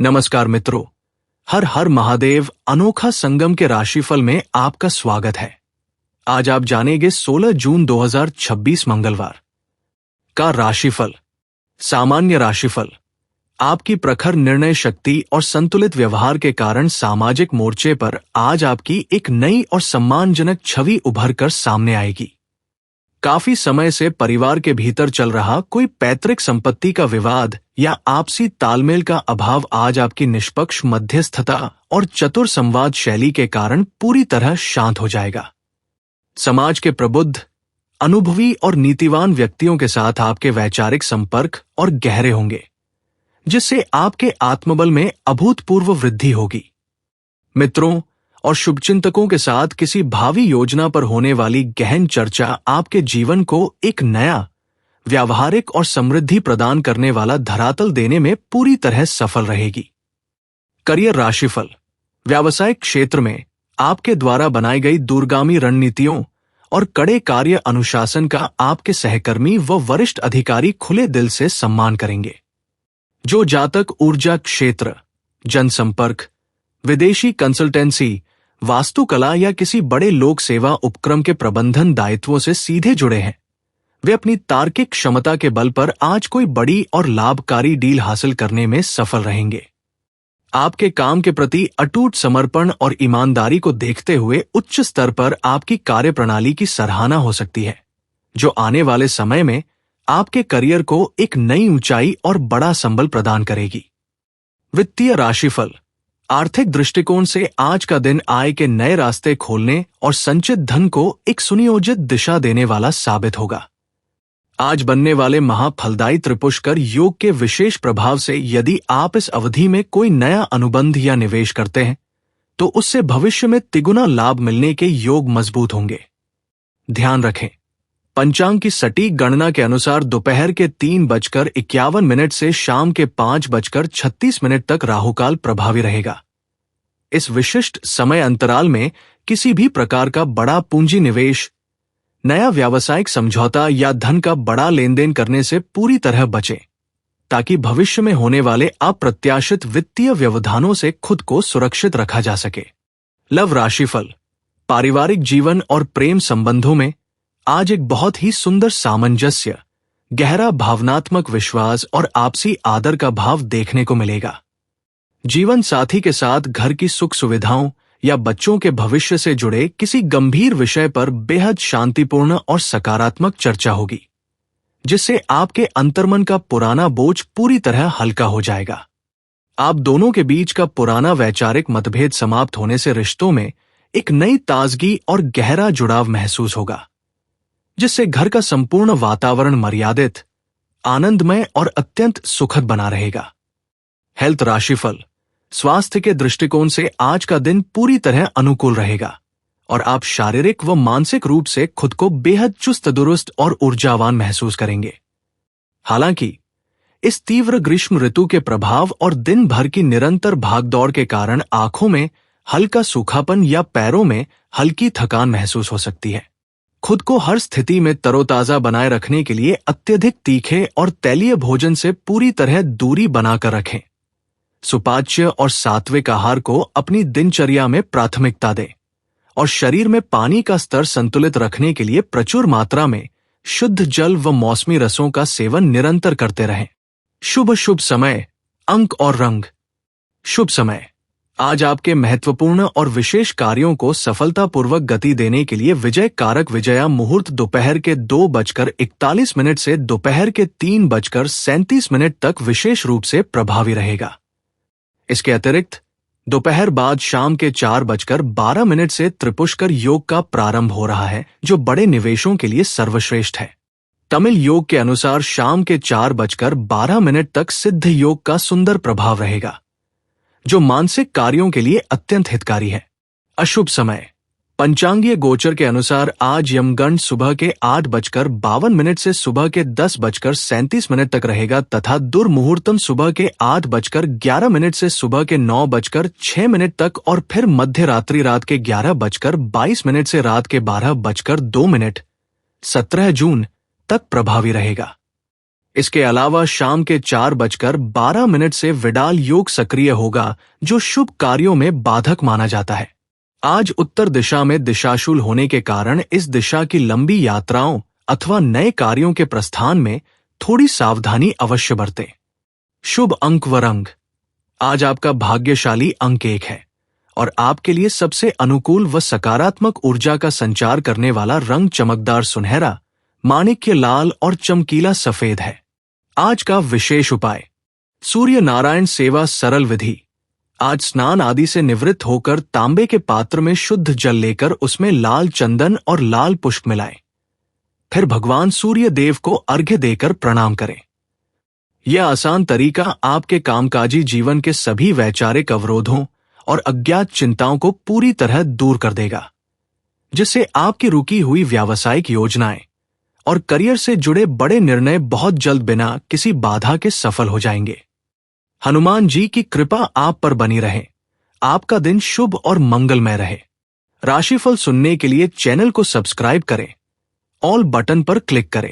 नमस्कार मित्रों, हर हर महादेव अनोखा संगम के राशिफल में आपका स्वागत है। आज आप जानेंगे 16 जून 2026 मंगलवार का राशिफल। सामान्य राशिफल। आपकी प्रखर निर्णय शक्ति और संतुलित व्यवहार के कारण सामाजिक मोर्चे पर आज आपकी एक नई और सम्मानजनक छवि उभर कर सामने आएगी। काफी समय से परिवार के भीतर चल रहा कोई पैतृक संपत्ति का विवाद या आपसी तालमेल का अभाव आज आपकी निष्पक्ष मध्यस्थता और चतुर संवाद शैली के कारण पूरी तरह शांत हो जाएगा। समाज के प्रबुद्ध, अनुभवी और नीतिवान व्यक्तियों के साथ आपके वैचारिक संपर्क और गहरे होंगे, जिससे आपके आत्मबल में अभूतपूर्व वृद्धि होगी। मित्रों और शुभचिंतकों के साथ किसी भावी योजना पर होने वाली गहन चर्चा आपके जीवन को एक नया, व्यावहारिक और समृद्धि प्रदान करने वाला धरातल देने में पूरी तरह सफल रहेगी। करियर राशिफल। व्यावसायिक क्षेत्र में आपके द्वारा बनाई गई दूरगामी रणनीतियों और कड़े कार्य अनुशासन का आपके सहकर्मी व वरिष्ठ अधिकारी खुले दिल से सम्मान करेंगे। जो जातक ऊर्जा क्षेत्र, जनसंपर्क, विदेशी कंसल्टेंसी, वास्तुकला या किसी बड़े लोक सेवा उपक्रम के प्रबंधन दायित्वों से सीधे जुड़े हैं, वे अपनी तार्किक क्षमता के बल पर आज कोई बड़ी और लाभकारी डील हासिल करने में सफल रहेंगे। आपके काम के प्रति अटूट समर्पण और ईमानदारी को देखते हुए उच्च स्तर पर आपकी कार्यप्रणाली की सराहना हो सकती है, जो आने वाले समय में आपके करियर को एक नई ऊंचाई और बड़ा संबल प्रदान करेगी। वित्तीय राशिफल। आर्थिक दृष्टिकोण से आज का दिन आय के नए रास्ते खोलने और संचित धन को एक सुनियोजित दिशा देने वाला साबित होगा। आज बनने वाले महाफलदायी त्रिपुष्कर योग के विशेष प्रभाव से यदि आप इस अवधि में कोई नया अनुबंध या निवेश करते हैं, तो उससे भविष्य में तिगुना लाभ मिलने के योग मजबूत होंगे। ध्यान रखें, पंचांग की सटीक गणना के अनुसार दोपहर के 3:51 से शाम के 5:36 तक राहुकाल प्रभावी रहेगा। इस विशिष्ट समय अंतराल में किसी भी प्रकार का बड़ा पूंजी निवेश, नया व्यावसायिक समझौता या धन का बड़ा लेनदेन करने से पूरी तरह बचें, ताकि भविष्य में होने वाले अप्रत्याशित वित्तीय व्यवधानों से खुद को सुरक्षित रखा जा सके। लव राशिफल। पारिवारिक जीवन और प्रेम संबंधों में आज एक बहुत ही सुंदर सामंजस्य, गहरा भावनात्मक विश्वास और आपसी आदर का भाव देखने को मिलेगा। जीवन साथी के साथ घर की सुख सुविधाओं या बच्चों के भविष्य से जुड़े किसी गंभीर विषय पर बेहद शांतिपूर्ण और सकारात्मक चर्चा होगी, जिससे आपके अंतर्मन का पुराना बोझ पूरी तरह हल्का हो जाएगा। आप दोनों के बीच का पुराना वैचारिक मतभेद समाप्त होने से रिश्तों में एक नई ताजगी और गहरा जुड़ाव महसूस होगा, जिससे घर का संपूर्ण वातावरण मर्यादित, आनंदमय और अत्यंत सुखद बना रहेगा। हेल्थ राशिफल। स्वास्थ्य के दृष्टिकोण से आज का दिन पूरी तरह अनुकूल रहेगा और आप शारीरिक व मानसिक रूप से खुद को बेहद चुस्त दुरुस्त और ऊर्जावान महसूस करेंगे। हालांकि इस तीव्र ग्रीष्म ऋतु के प्रभाव और दिन भर की निरंतर भागदौड़ के कारण आंखों में हल्का सूखापन या पैरों में हल्की थकान महसूस हो सकती है। खुद को हर स्थिति में तरोताजा बनाए रखने के लिए अत्यधिक तीखे और तैलीय भोजन से पूरी तरह दूरी बनाकर रखें। सुपाच्य और सात्विक आहार को अपनी दिनचर्या में प्राथमिकता दें और शरीर में पानी का स्तर संतुलित रखने के लिए प्रचुर मात्रा में शुद्ध जल व मौसमी रसों का सेवन निरंतर करते रहें। शुभ समय, अंक और रंग। शुभ समय। आज आपके महत्वपूर्ण और विशेष कार्यों को सफलतापूर्वक गति देने के लिए विजय कारक विजया मुहूर्त दोपहर के 2:41 से दोपहर के 3:37 तक विशेष रूप से प्रभावी रहेगा। इसके अतिरिक्त दोपहर बाद शाम के 4:12 से त्रिपुष्कर योग का प्रारंभ हो रहा है, जो बड़े निवेशों के लिए सर्वश्रेष्ठ है। तमिल योग के अनुसार शाम के 4:12 तक सिद्ध योग का सुंदर प्रभाव रहेगा, जो मानसिक कार्यों के लिए अत्यंत हितकारी है। अशुभ समय। पंचांगीय गोचर के अनुसार आज यमगंड सुबह के 8:52 से सुबह के 10:37 तक रहेगा तथा दुर्मुहूर्तम सुबह के 8:11 से सुबह के 9:06 तक और फिर मध्य रात्रि रात के 11:22 से रात के 12:02 17 जून तक प्रभावी रहेगा। इसके अलावा शाम के 4:12 से विडाल योग सक्रिय होगा, जो शुभ कार्यों में बाधक माना जाता है। आज उत्तर दिशा में दिशाशूल होने के कारण इस दिशा की लंबी यात्राओं अथवा नए कार्यों के प्रस्थान में थोड़ी सावधानी अवश्य बरतें। शुभ अंक व रंग। आज आपका भाग्यशाली अंक 1 है और आपके लिए सबसे अनुकूल व सकारात्मक ऊर्जा का संचार करने वाला रंग चमकदार सुनहरा, माणिक्य लाल और चमकीला सफेद है। आज का विशेष उपाय, सूर्य नारायण सेवा सरल विधि। आज स्नान आदि से निवृत्त होकर तांबे के पात्र में शुद्ध जल लेकर उसमें लाल चंदन और लाल पुष्प मिलाएं। फिर भगवान सूर्य देव को अर्घ्य देकर प्रणाम करें। यह आसान तरीका आपके कामकाजी जीवन के सभी वैचारिक अवरोधों और अज्ञात चिंताओं को पूरी तरह दूर कर देगा, जिससे आपकी रुकी हुई व्यावसायिक योजनाएं और करियर से जुड़े बड़े निर्णय बहुत जल्द बिना किसी बाधा के सफल हो जाएंगे। हनुमान जी की कृपा आप पर बनी रहे। आपका दिन शुभ और मंगलमय रहे। राशिफल सुनने के लिए चैनल को सब्सक्राइब करें, ऑल बटन पर क्लिक करें